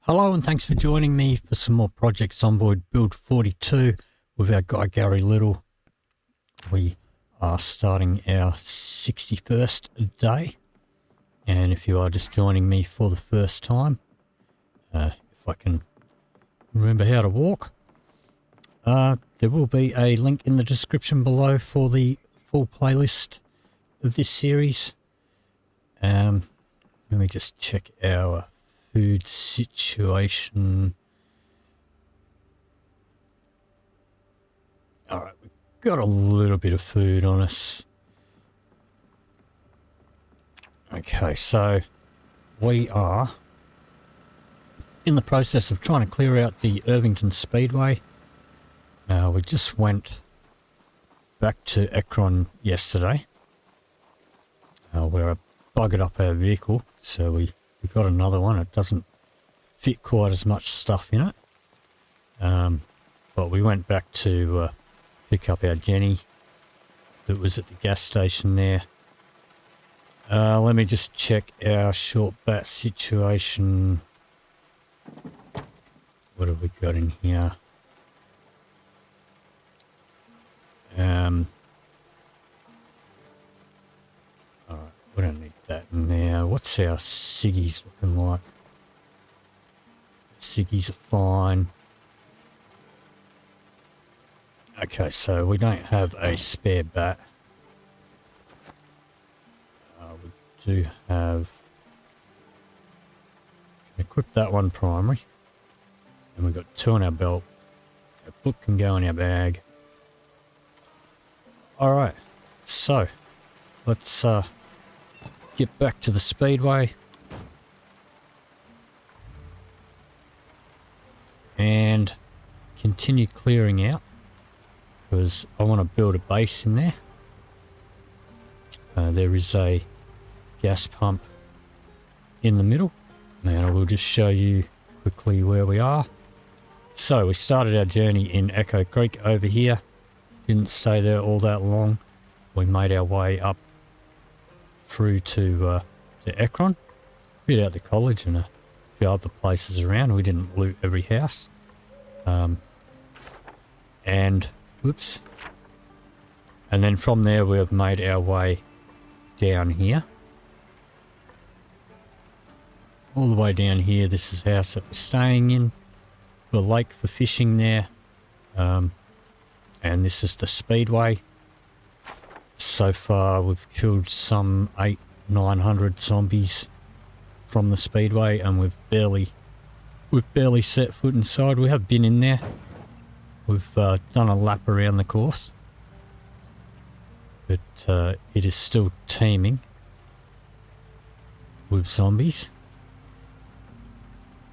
Hello and thanks for joining me for some more Project Zomboid Build 42 with our guy Garry Little. We are starting our 61st day, and if you are just joining me for the first time, if I can remember how to walk, there will be a link in the description below for the full playlist of this series. Let me just check our food situation. Alright, we've got a little bit of food on us. Okay, so we are in the process of trying to clear out the Irvington Speedway. We just went back to Ekron yesterday, where I buggered up our vehicle, so we got another one. It doesn't fit quite as much stuff in it, but we went back to pick up our Jenny that was at the gas station there. Let me just check our short bat situation. What have we got in here? Alright, we don't need that in there. What's our ciggies looking like? Ciggies are fine. Okay, so we don't have a spare bat. We do have... Can equip that one primary. And we've got 2 on our belt. Our book can go in our bag. Alright, so let's get back to the speedway and continue clearing out, because I want to build a base in there. There is a gas pump in the middle, and I will just show you quickly where we are. So we started our journey in Echo Creek over here. Didn't stay there all that long. We made our way up through to Ekron, bit out the college and a few other places around. We didn't loot every house. And whoops. And then from there we have made our way down here. All the way down here. This is the house that we're staying in. The lake for fishing there. And this is the speedway. So far we've killed some 800-900 zombies from the speedway, and we've barely set foot inside. We have been in there. We've done a lap around the course, but it is still teeming with zombies.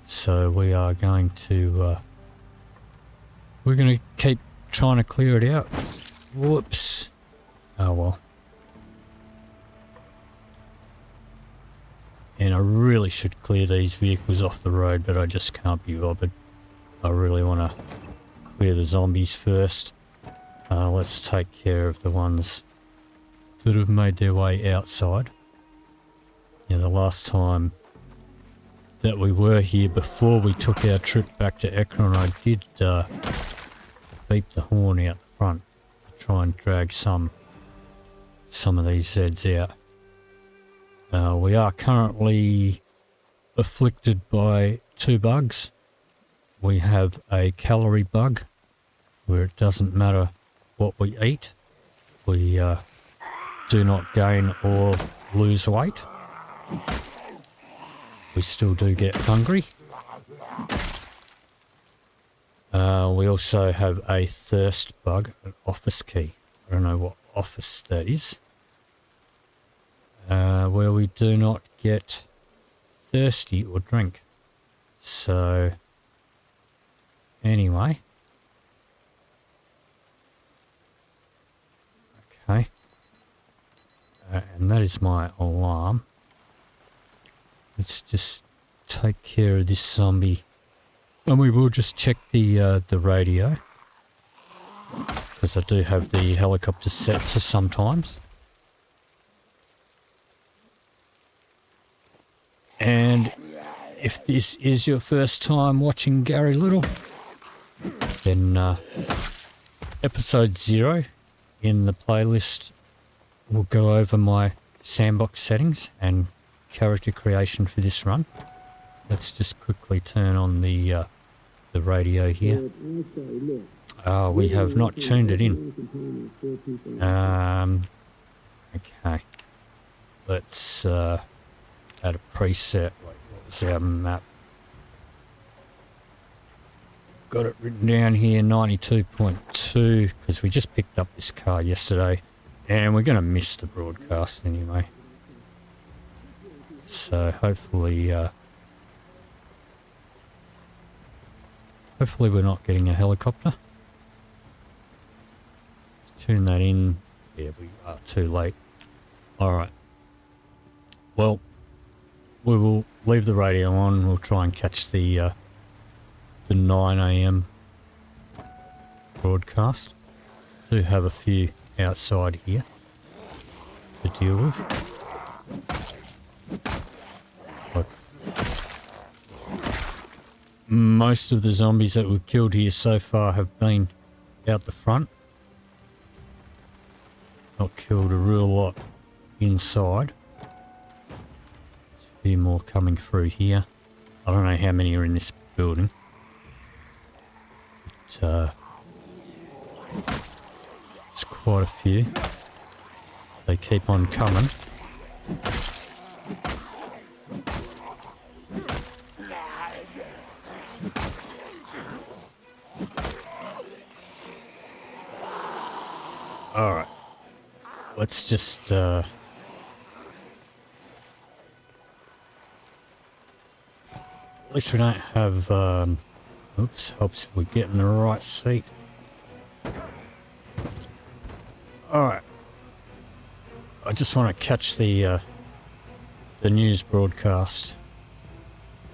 So we are going to we're going to keep trying to clear it out. Whoops. Oh well. And I really should clear these vehicles off the road, but I just can't be bothered. I really want to clear the zombies first. Let's take care of the ones that have made their way outside. Yeah, the last time that we were here, before we took our trip back to Ekron, I did beep the horn out the front to try and drag some of these Zeds out. We are currently afflicted by 2 bugs. We have a calorie bug, where it doesn't matter what we eat, we do not gain or lose weight. We still do get hungry. We also have a thirst bug, an office key. I don't know what office that is. Where we do not get thirsty or drink. So, anyway. Okay. And that is my alarm. Let's just take care of this zombie. And we will just check the radio, because I do have the helicopter set to sometimes. And If this is your first time watching Garry Little, then episode 0 in the playlist will go over my sandbox settings and character creation for this run. Let's just quickly turn on the radio here. We have not tuned it in. Okay. Let's add a preset. What was our map? Got it written down here, 92.2, because we just picked up this car yesterday, and we're going to miss the broadcast anyway. So hopefully we're not getting a helicopter. Let's tune that in. Yeah, we are too late. Alright. Well, we will leave the radio on. We'll try and catch the 9 AM broadcast. Do have a few outside here to deal with. Look. Most of the zombies that we've killed here so far have been out the front. Not killed a real lot inside. There's a few more coming through here. I don't know how many are in this building. But, it's quite a few. They keep on coming. Alright. Let's just at least we don't have oops, helps if we get in the right seat. Alright. I just want to catch the news broadcast,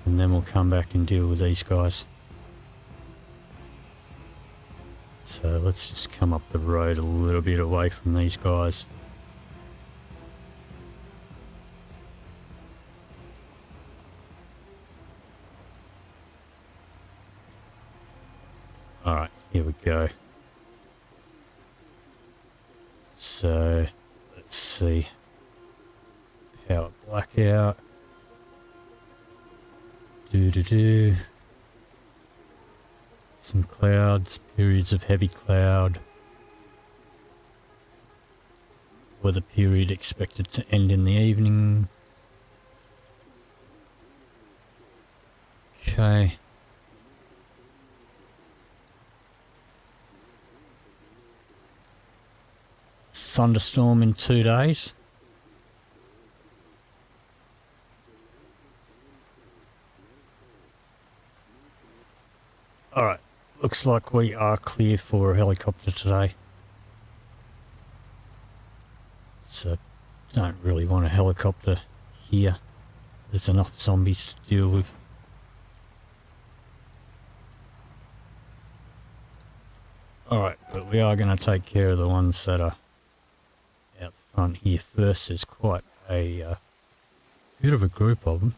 and then we'll come back and deal with these guys. So let's just come up the road a little bit away from these guys. Alright, here we go. So, let's see. Power blackout. Do. Some clouds, periods of heavy cloud. Weather period expected to end in the evening. Okay. Thunderstorm in 2 days. Alright, looks like we are clear for a helicopter today. So, don't really want a helicopter here. There's enough zombies to deal with. Alright, but we are going to take care of the ones that are out the front here first. There's quite a bit of a group of them.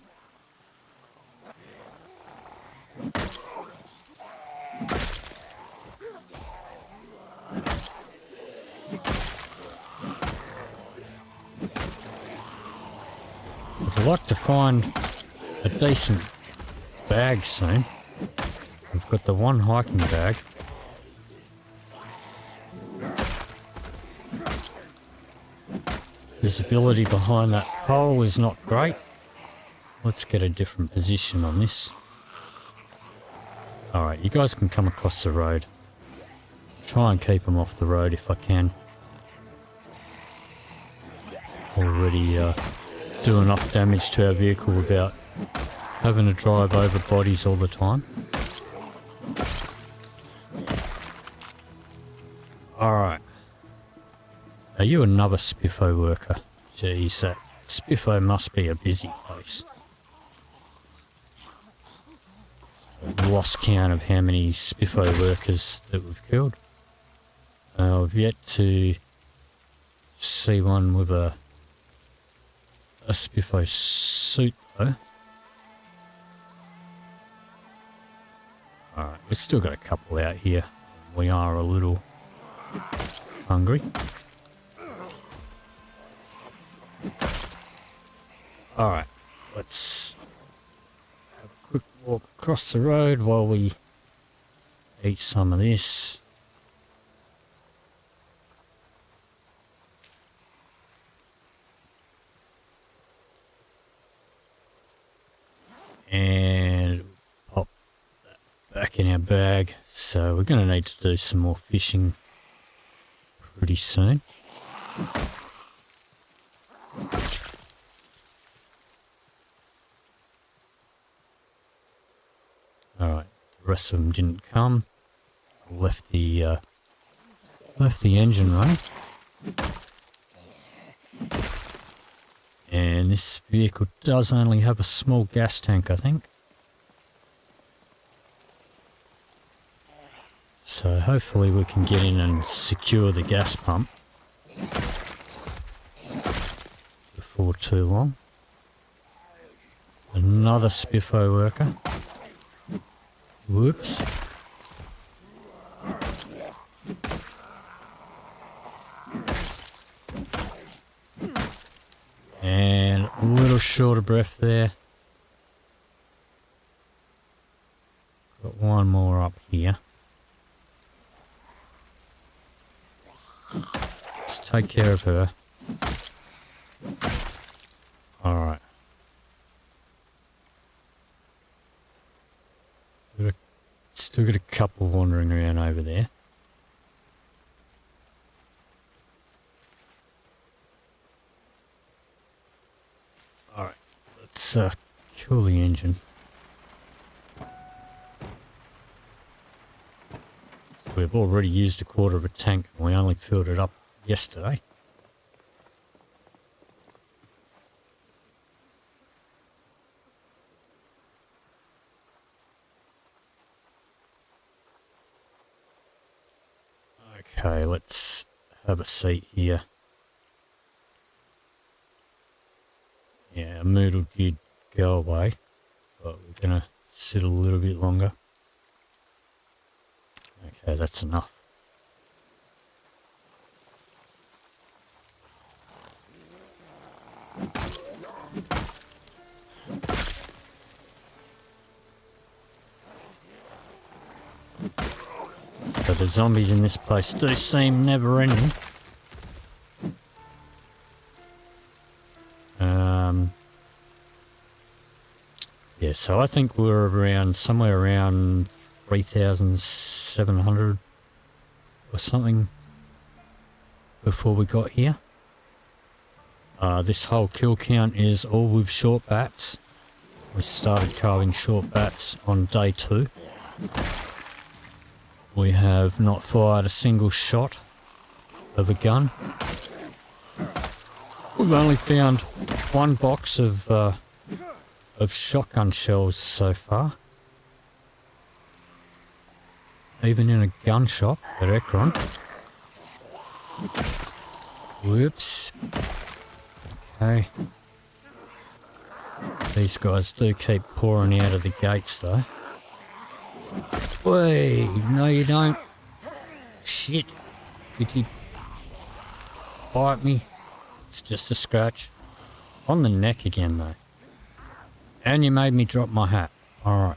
I'd like to find a decent bag soon. We've got the one hiking bag. Visibility behind that pole is not great. Let's get a different position on this. Alright, you guys can come across the road. Try and keep them off the road if I can. Already do enough damage to our vehicle without having to drive over bodies all the time. Alright. Are you another Spiffo worker? Jeez, that Spiffo must be a busy place. I've lost count of how many Spiffo workers that we've killed. I've yet to see one with a Spiffo suit though. Alright, we've still got a couple out here. We are a little hungry. Alright, let's have a quick walk across the road while we eat some of this. And pop that back in our bag. So we're going to need to do some more fishing pretty soon. Alright, the rest of them didn't come. Left the engine running. And this vehicle does only have a small gas tank, I think. So hopefully we can get in and secure the gas pump before too long. Another Spiffo worker. Whoops. And a little short of breath there. Got one more up here. Let's take care of her. Alright. Still got a couple wandering around over there. Alright, let's kill the engine. We've already used a quarter of a tank and we only filled it up yesterday. Okay, let's have a seat here. Yeah, a Moodle did go away, but we're going to sit a little bit longer. Okay, that's enough. So the zombies in this place do seem never ending. Yeah, so I think we're around somewhere around 3,700 or something before we got here. This whole kill count is all with short bats. We started carving short bats on day 2. We have not fired a single shot of a gun. We've only found one box of shotgun shells so far. Even in a gun shop at Ekron. Whoops. Okay. These guys do keep pouring out of the gates though. Wait, no you don't. Shit. Did you bite me? It's just a scratch. On the neck again though. And you made me drop my hat. Alright.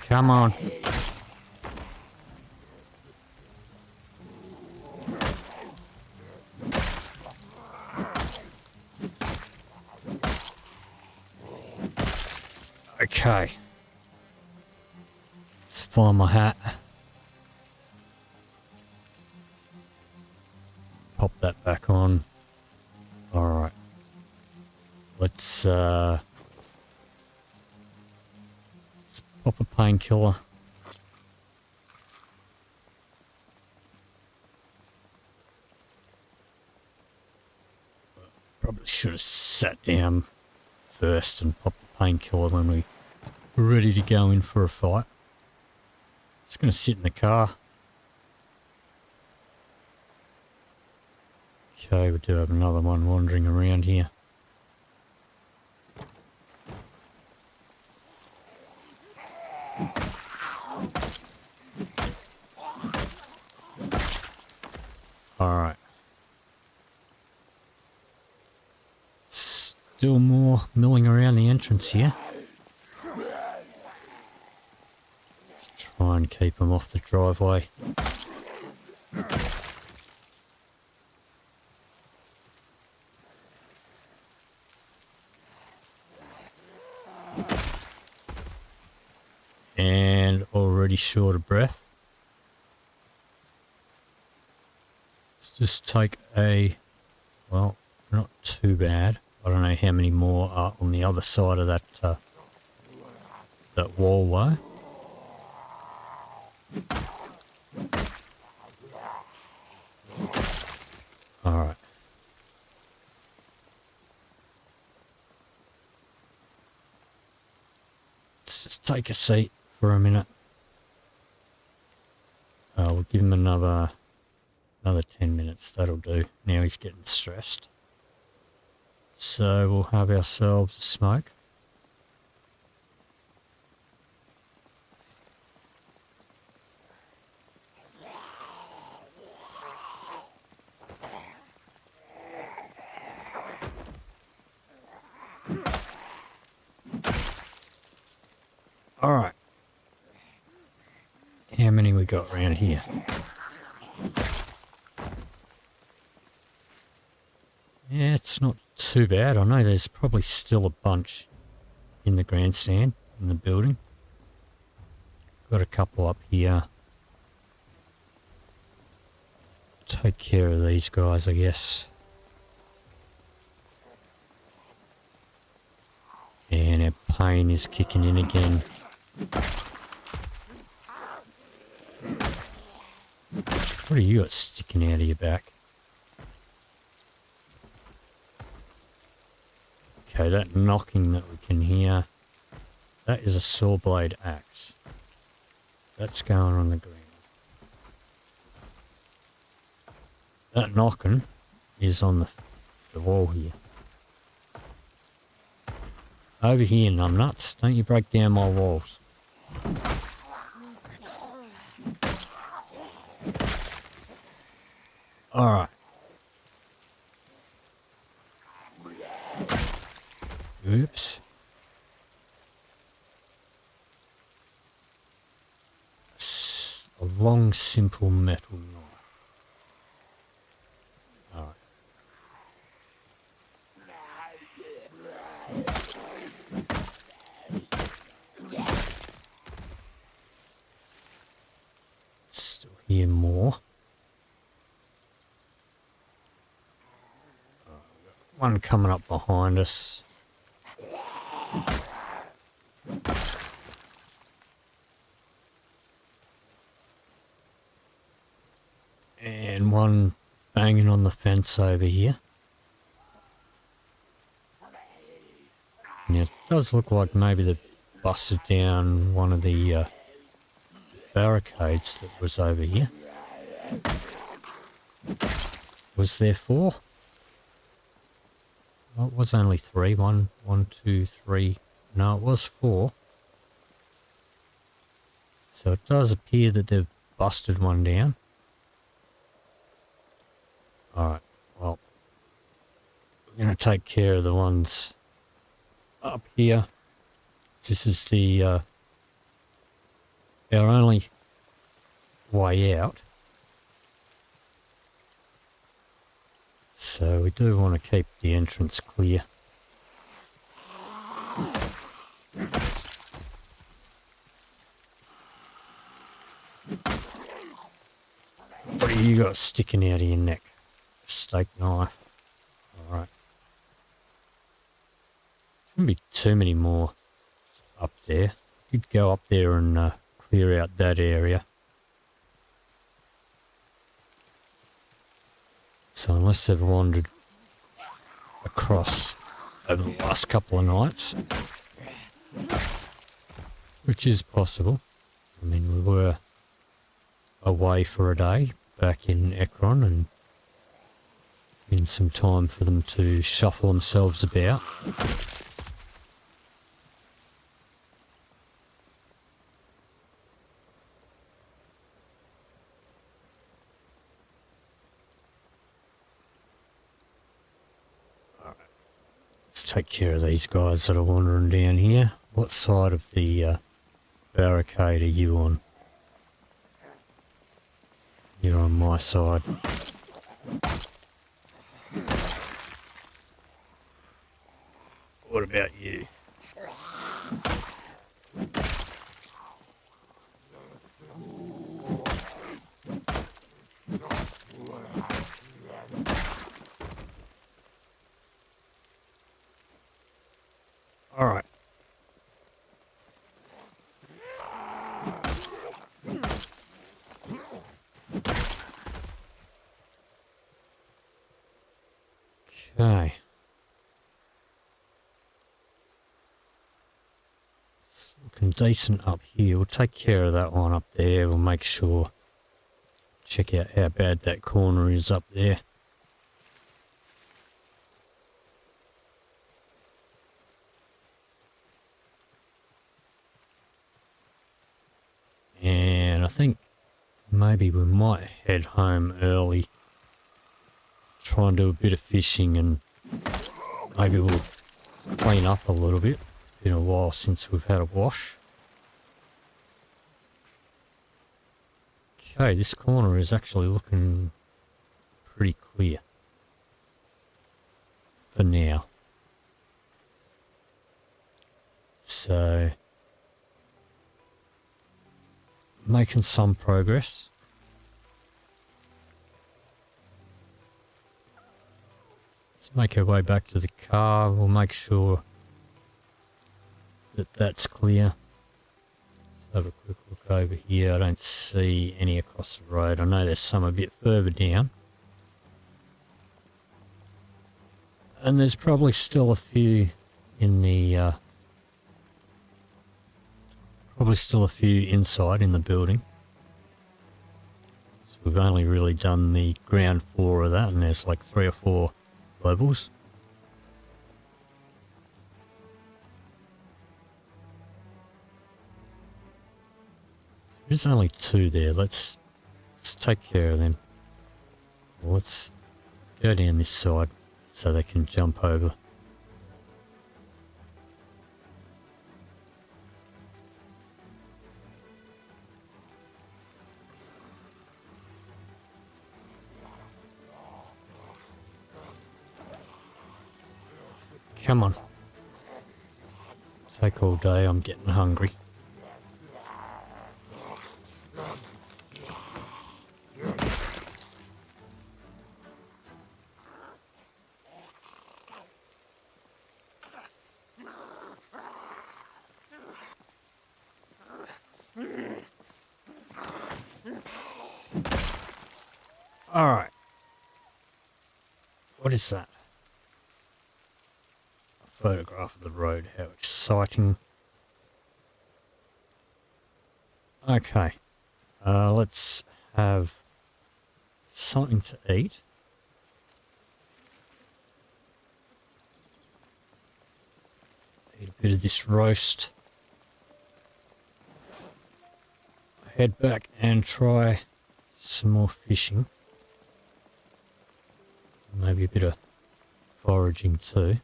Come on. Okay. Let's find my hat. Pop that back on. Alright. Let's pop a painkiller. Probably should have sat down first and popped the painkiller when we ready to go in for a fight. Just going to sit in the car. Okay, we do have another one wandering around here. Alright. Still more milling around the entrance here. Let's try and keep them off the driveway. And already short of breath. Let's just take a, well, not too bad. I don't know how many more are on the other side of that that wallway. All right. Let's just take a seat for a minute. We'll give him another 10 minutes. That'll do. Now he's getting stressed. So we'll have ourselves a smoke. All right. How many we got around here? Yeah, it's not too bad. I know there's probably still a bunch in the grandstand, in the building. Got a couple up here. Take care of these guys, I guess. And our pain is kicking in again. What do you got sticking out of your back? Okay, that knocking that we can hear, that is a saw blade axe. That's going on the ground. That knocking is on the wall here. Over here, numbnuts. Don't you break down my walls. Alright. Oops. A long, simple metal knife. Alright. Still hear more. One coming up behind us. And one banging on the fence over here. Now it does look like maybe they busted down one of the barricades that was over here. Was there 4? Well, it was only 3. 1, 2, 3. No, it was 4. So it does appear that they've busted one down. Alright, well, we're going to take care of the ones up here. This is the our only way out. So we do want to keep the entrance clear. What do you got sticking out of your neck? A steak knife. Alright. Shouldn't be too many more up there. Did go up there and clear out that area. So unless they've wandered across over the last couple of nights. which is possible. I mean, we were away for a day back in Ekron and in some time for them to shuffle themselves about. Let's take care of these guys that are wandering down here. What side of the barricade are you on? You're on my side. What about you? All right. Okay. It's looking decent up here. We'll take care of that one up there. We'll make sure. Check out how bad that corner is up there. And I think maybe we might head home early. Try and do a bit of fishing and maybe we'll clean up a little bit. It's been a while since we've had a wash. Okay, this corner is actually looking pretty clear for now. So, making some progress. Let's make our way back to the car. We'll make sure that that's clear. Let's have a quick look over here. I don't see any across the road. I know there's some a bit further down. And there's probably still a few in the... probably still a few inside in the building. So we've only really done the ground floor of that, and there's like 3 or 4 levels. There's only 2 there. Let's take care of them. Well, let's go down this side so they can jump over. Come on. Take all day, I'm getting hungry. Alright. What is that? Photograph of the road, how exciting. Okay, let's have something to eat. Eat a bit of this roast. Head back and try some more fishing. Maybe a bit of foraging too.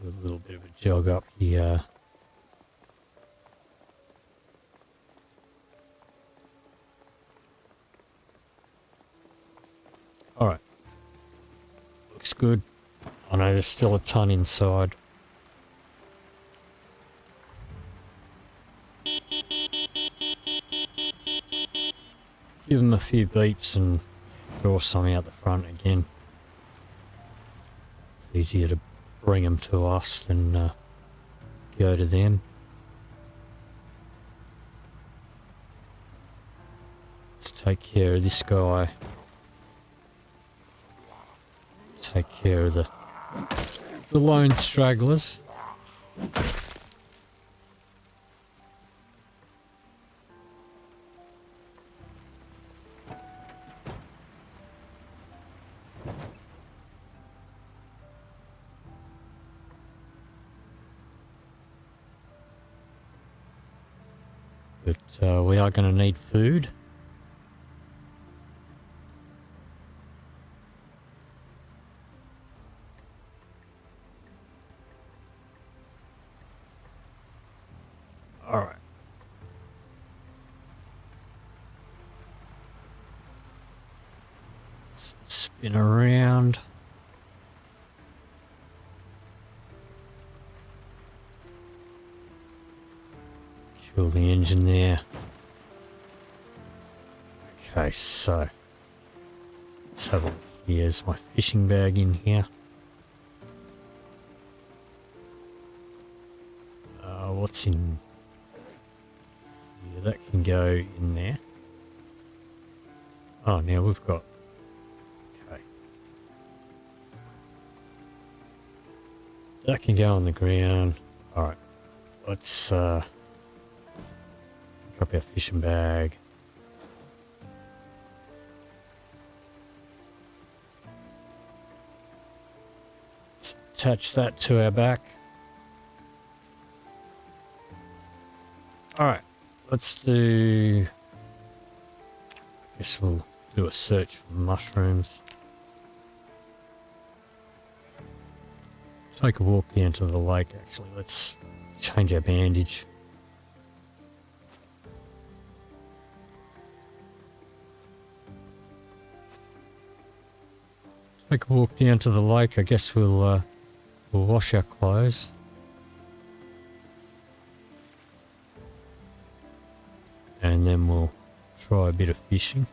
A little bit of a jog up here. Alright. Looks good. I know there's still a ton inside. Give them a few beats and draw some out the front again. It's easier to bring them to us than go to them. Let's take care of this guy. Take care of the the lone stragglers. But we are going to need food. Alright. Spin around. Kill the engine there. Okay, so let's have a look. Here's my fishing bag in here. What's in here? That can go in there. Oh, now we've got... Okay. That can go on the ground. Alright. Let's drop our fishing bag. Let's attach that to our back. Alright, let's do... Guess we'll do a search for mushrooms. Take a walk down to the lake, actually. Let's change our bandage. Take a walk down to the lake. I guess we'll wash our clothes. And then we'll try a bit of fishing.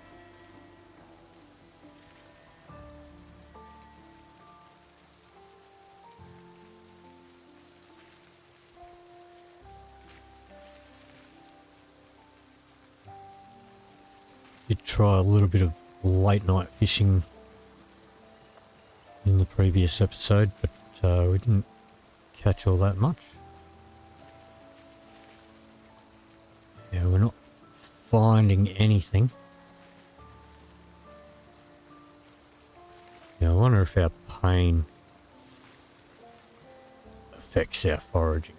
Did try a little bit of late night fishing in the previous episode, but we didn't catch all that much. Yeah, we're not finding anything. Yeah, I wonder if our pain affects our foraging.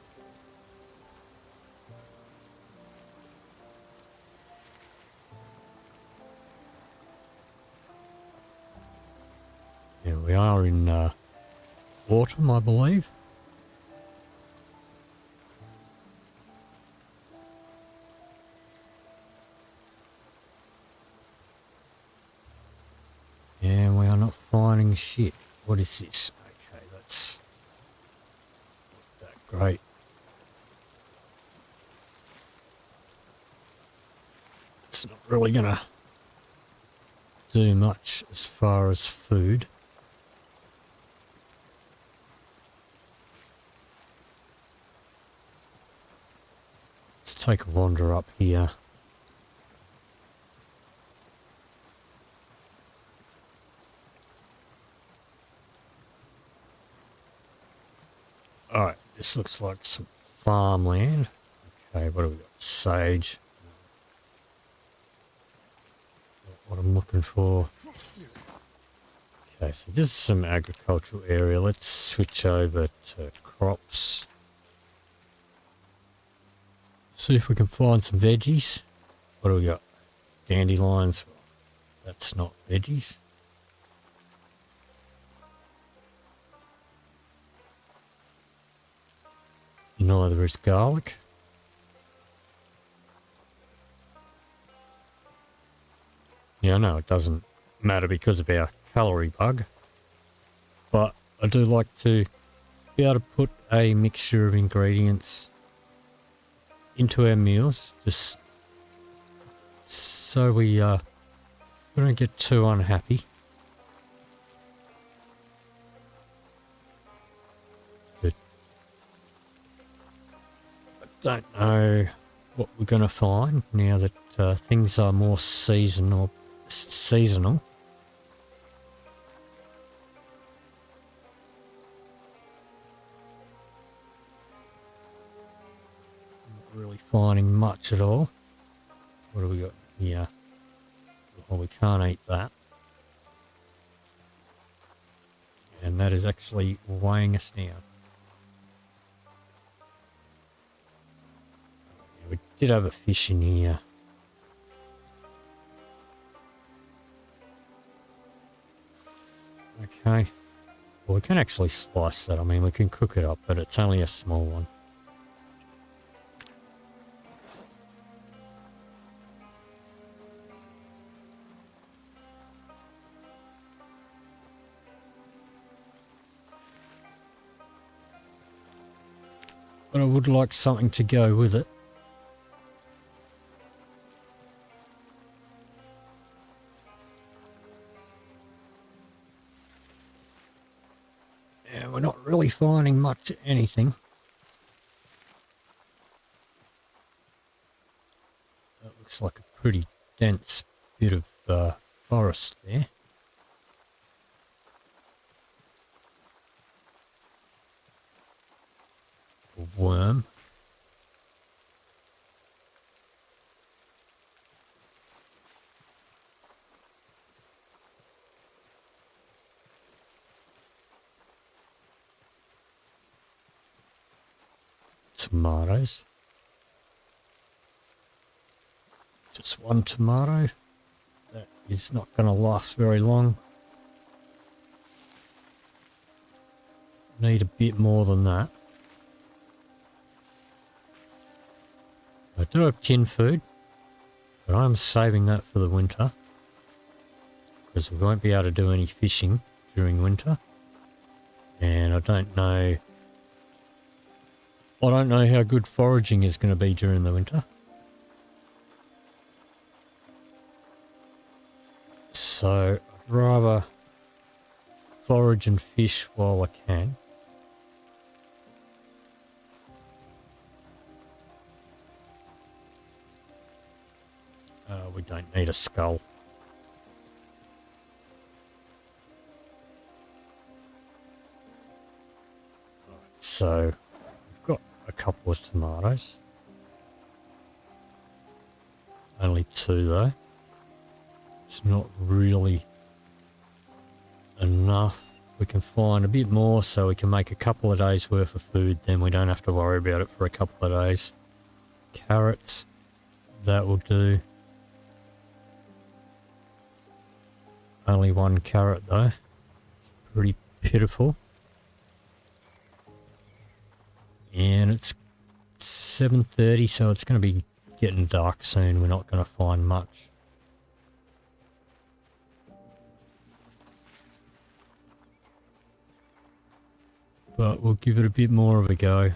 Yeah, we are in autumn, I believe. And we are not finding shit. What is this? Okay, that's not that great. It's not really gonna do much as far as food. Let's take a wander up here. Alright, this looks like some farmland. Okay, what have we got? Sage. Not what I'm looking for. Okay, so this is some agricultural area. Let's switch over to crops. See if we can find some veggies. What do we got? Dandelions. That's not veggies. Neither is garlic. Yeah, I know it doesn't matter because of our calorie bug, but I do like to be able to put a mixture of ingredients into our meals, just so we don't get too unhappy. But I don't know what we're going to find now that things are more seasonal. really finding much at all. What do we got here? Well, we can't eat that. And that is actually weighing us down. Yeah, we did have a fish in here. Okay. Well, we can actually slice that. I mean, we can cook it up, but it's only a small one. But I would like something to go with it. Yeah, we're not really finding much anything. That looks like a pretty dense bit of forest there. A worm. Tomatoes. Just one tomato. That is not going to last very long. Need a bit more than that. I do have tin food, but I'm saving that for the winter because we won't be able to do any fishing during winter. And I don't know how good foraging is going to be during the winter. So I'd rather forage and fish while I can. We don't need a skull. Alright, so we've got a couple of tomatoes. Only 2 though. It's not really enough. We can find a bit more so we can make a couple of days worth of food, then we don't have to worry about it for a couple of days. Carrots, that will do. Only 1 carrot though. It's pretty pitiful. And it's 7:30, so it's going to be getting dark soon. We're not going to find much. But we'll give it a bit more of a go.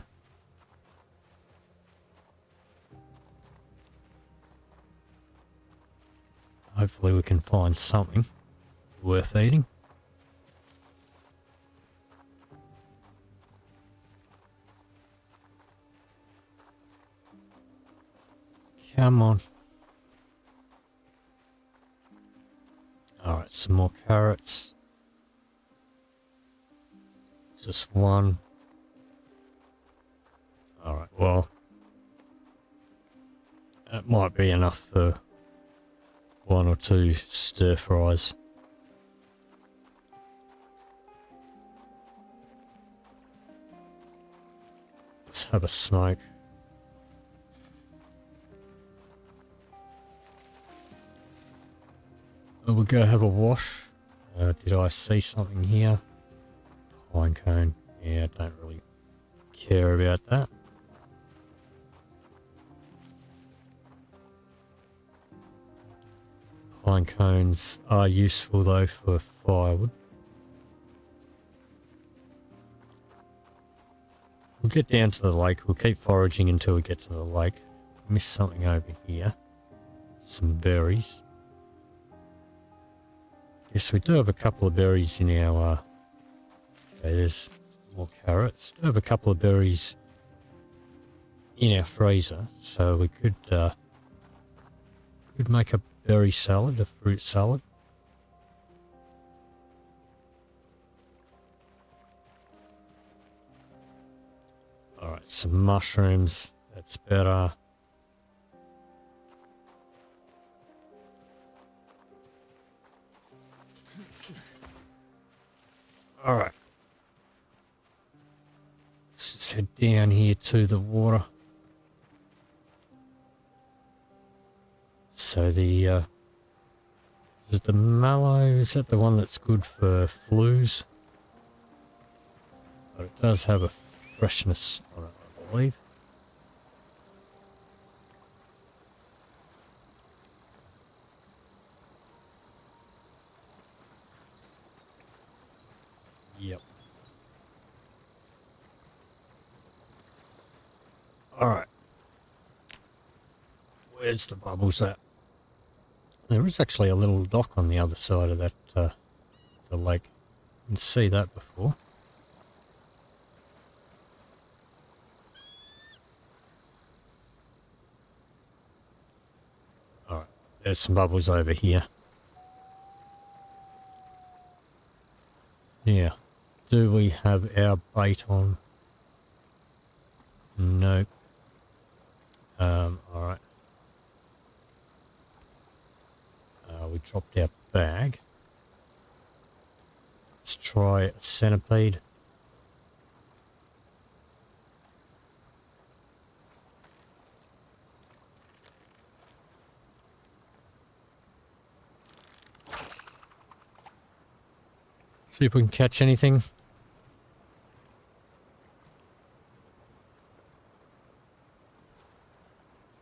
Hopefully we can find something worth eating. Come on. Alright, some more carrots. Just 1. Alright, well, that might be enough for 1 or 2 stir fries. Let's have a smoke. We'll go have a wash. Did I see something here? Pine cone. Yeah, I don't really care about that. Pine cones are useful though for firewood. We'll get down to the lake. We'll keep foraging until we get to the lake. Missed something over here. Some berries. Yes, we do have a couple of berries in our... okay, there's more carrots. We do have a couple of berries in our freezer, so we could make a berry salad, a fruit salad. Alright, some mushrooms. That That's better. Alright. Let's just head down here to the water. So the, is it the mallow? Is that the one that's good for flues? But it does have a freshness on it, I believe. Yep. Alright. Where's the bubbles at? There is actually a little dock on the other side of that, the lake. You can see that before. Alright, there's some bubbles over here. Now, do we have our bait on? Nope. Alright. We dropped our bag. Let's try a centipede. See if we can catch anything.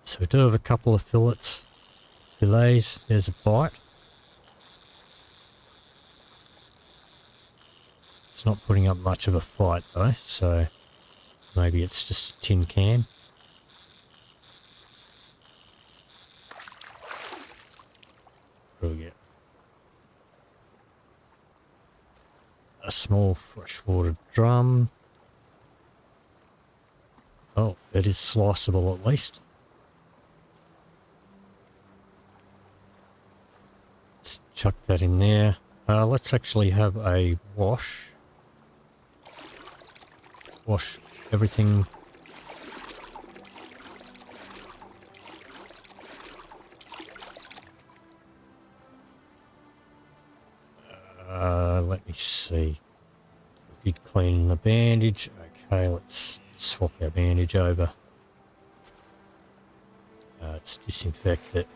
So we do have a couple of fillets. Fillets, there's a bite. It's not putting up much of a fight though, so maybe it's just a tin can. What do we get? A small freshwater drum. Oh, it is sliceable at least. Let's chuck that in there. Let's actually have a wash. Let's wash everything. Let me see. We did clean the bandage. Okay, let's swap our bandage over. Let's disinfect it.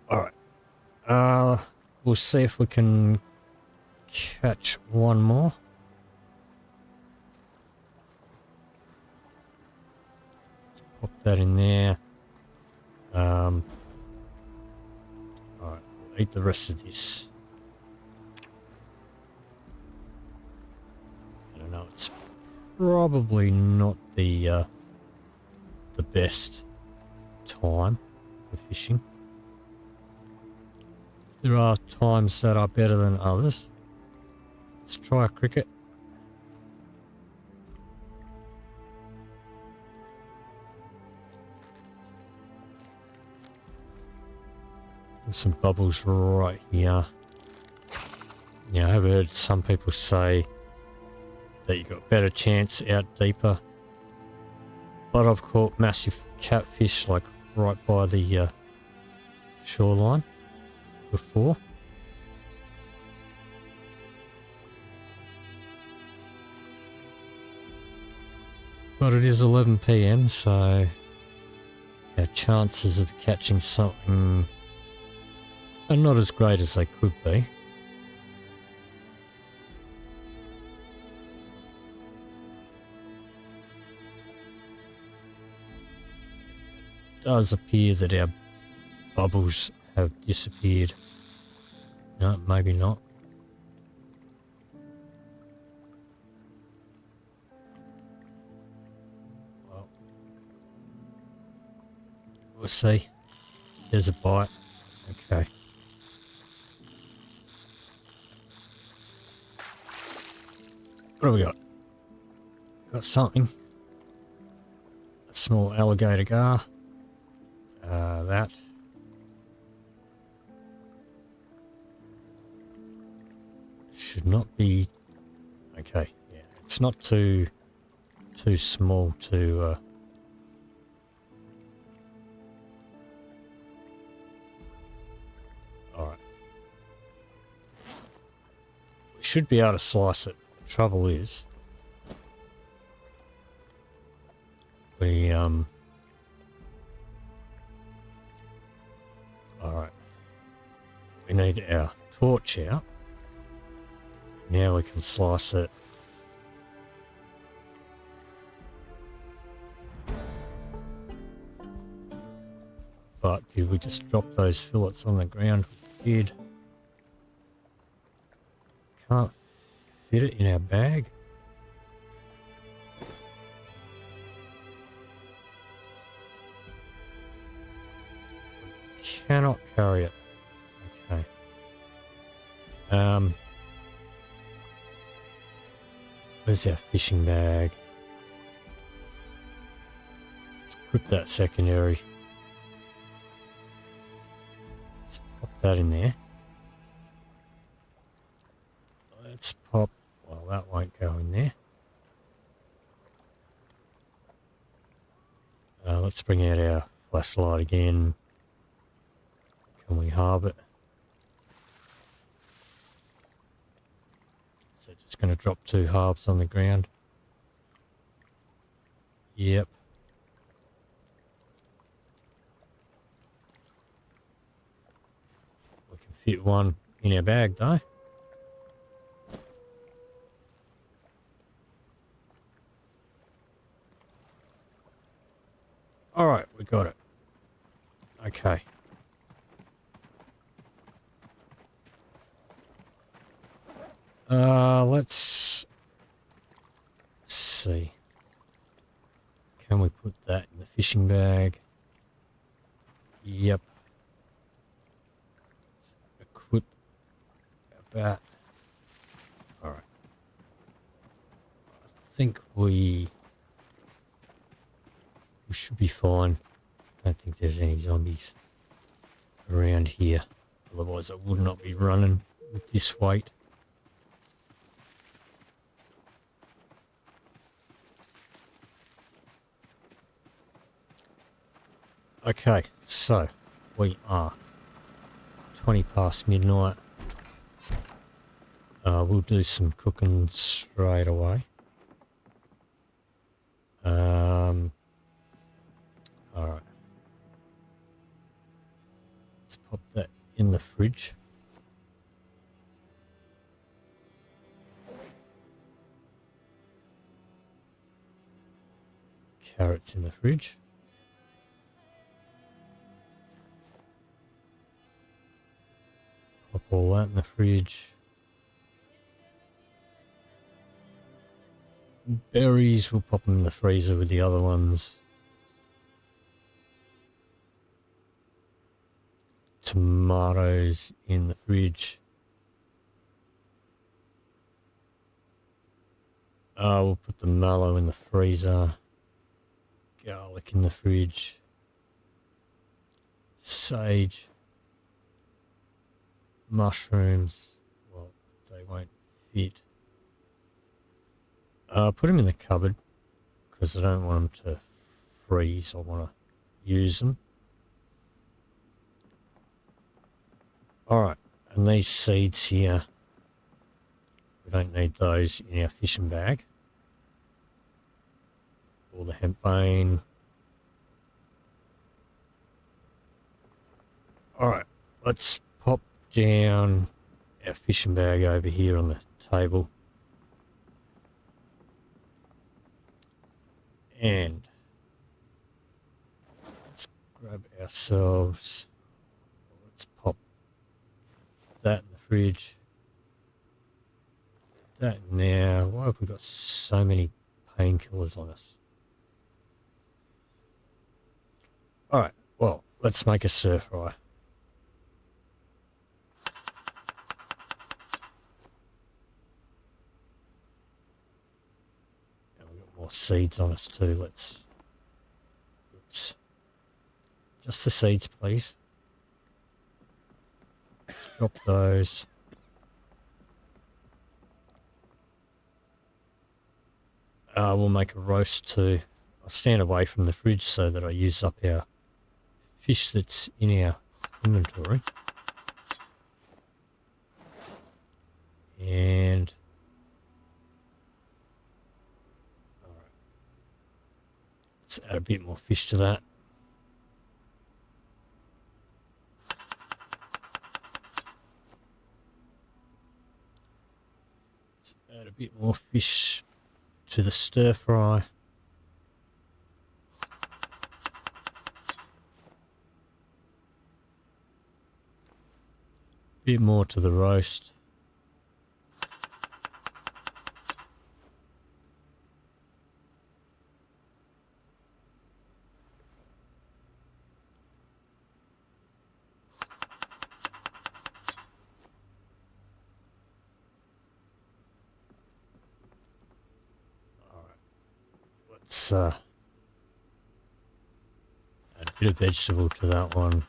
Alright. We'll see if we can catch one more. Let's pop that in there. Alright, we'll eat the rest of this. I don't know, it's probably not the best time for fishing. There are times that are better than others. Let's try a cricket. There's some bubbles right here. Yeah, I have heard some people say that you got better chance out deeper. But I've caught massive catfish like right by the shoreline before. But it is 11 PM, so our chances of catching something are not as great as they could be. It does appear that our bubbles have disappeared. No, maybe not. Well, we'll see. There's a bite. Okay. What have we got? Got something. A small alligator gar. That. should not be... Okay, yeah, it's not too small to... Alright. We should be able to slice it. The trouble is... We, Alright. We need our torch out. Now we can slice it. But did we just drop those fillets on the ground? We did. Can't fit it in our bag. We cannot carry it. Okay. Where's our fishing bag? Let's equip that secondary. Let's pop that in there. Let's pop... Well, that won't go in there. Let's bring out our flashlight again. Can we halve it? So just going to drop 2 halves on the ground. Yep. We can fit one in our bag though. Alright, we got it. Okay. Let's see. Can we put that in the fishing bag? Yep. Let's equip our bat. Alright. I think we should be fine. I don't think there's any zombies around here. Otherwise I would not be running with this weight. Okay, so we are 20 past midnight. We'll do some cooking straight away. Alright. Let's pop that in the fridge. Carrots in the fridge. Pop all that in the fridge. Berries, we'll pop them in the freezer with the other ones. Tomatoes in the fridge. We'll put the mallow in the freezer. Garlic in the fridge. Sage. Mushrooms. Well, they won't fit. Put them in the cupboard because I don't want them to freeze. I want to use them. Alright, and these seeds here, we don't need those in our fishing bag. Or the hempbane. Alright, let's pop down our fishing bag over here on the table. And let's grab ourselves, let's pop that in the fridge. That now. Why have we got so many painkillers on us? Alright, well, let's make a stir fry. More seeds on us too. Let's... Oops. Just the seeds, please. Let's drop those. We'll make a roast too. I'll stand away from the fridge so that I use up our fish that's in our inventory. And alright, let's add a bit more fish to that. Let's add a bit more fish to the stir fry. Bit more to the roast. Let's add a bit of vegetable to that one.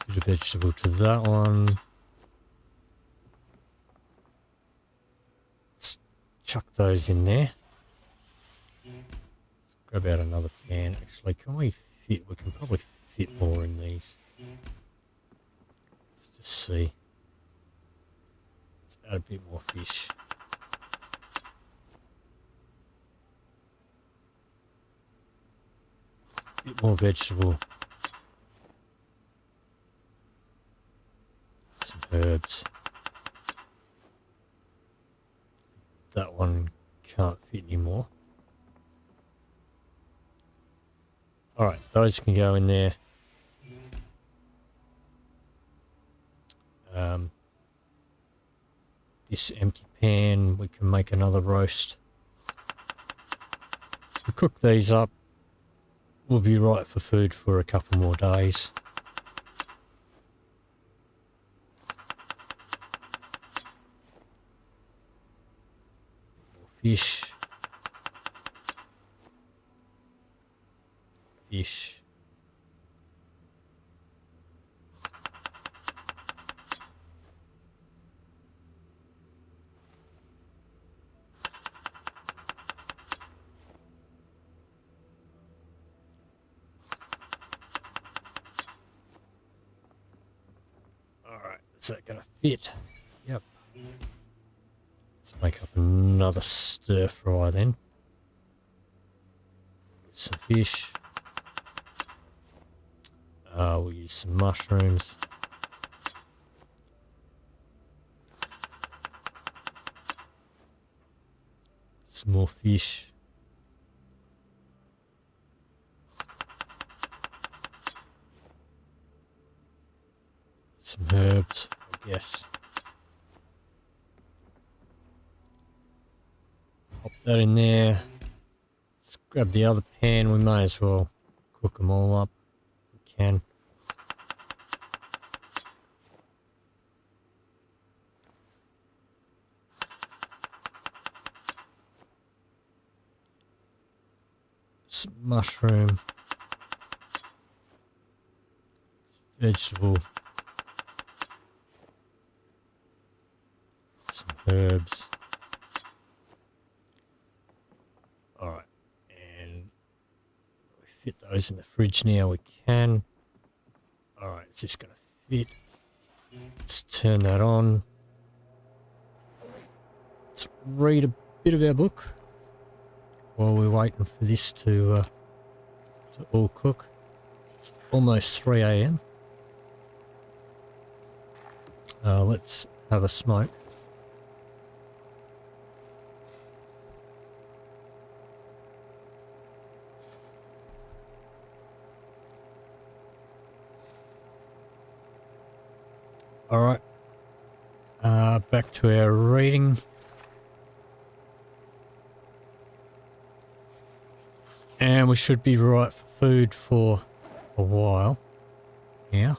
Bit of vegetable to that one. Let's chuck those in there. Let's grab out another pan. Actually, can we fit? We can probably fit more in these. Let's just see. Let's add a bit more fish. Bit more vegetable. Some herbs. That one can't fit anymore. Alright, those can go in there. This empty pan, we can make another roast. We cook these up. We'll be right for food for a couple more days. Fish. Fish. Alright, is that gonna fit? Yep. Let's make up another stir fry then. With some fish. We'll use some mushrooms. Some more fish. Some herbs, I guess. Pop that in there. Let's grab the other pan. We may as well cook them all up. We can. Some mushroom. Some vegetable. Some herbs. Alright, and we fit those in the fridge now, we can. Alright, it's just going to fit. Let's turn that on. Let's read a bit of our book while we're waiting for this to all cook. It's almost 3 AM. Let's have a smoke. Alright, back to our reading. And we should be right for food for a while. Yeah.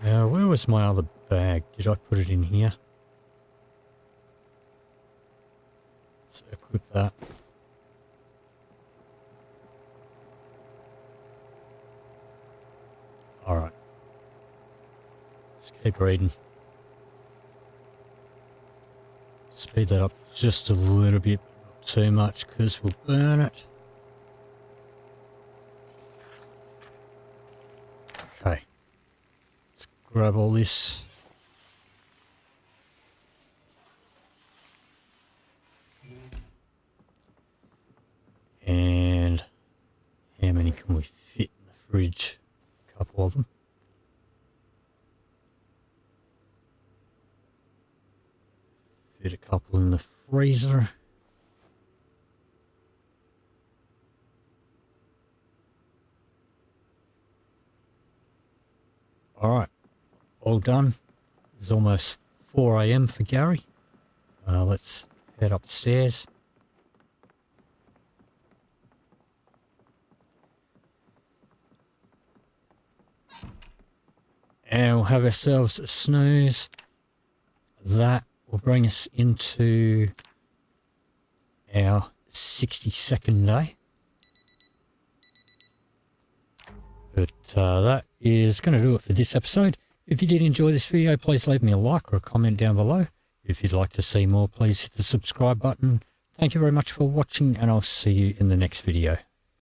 Where was my other bag? Did I put it in here? Let's equip that. Alright. Keep reading. Speed that up just a little bit, but not too much because we'll burn it. Okay. Let's grab all this. And how many can we fit in the fridge? A couple of them. Fit a couple in the freezer. Alright, all done. It's almost 4 AM for Garry. Let's head upstairs. And we'll have ourselves a snooze. That will bring us into our 62nd day. But that is going to do it for this episode. If you did enjoy this video, please leave me a like or a comment down below. If you'd like to see more, please hit the subscribe button. Thank you very much for watching, and I'll see you in the next video.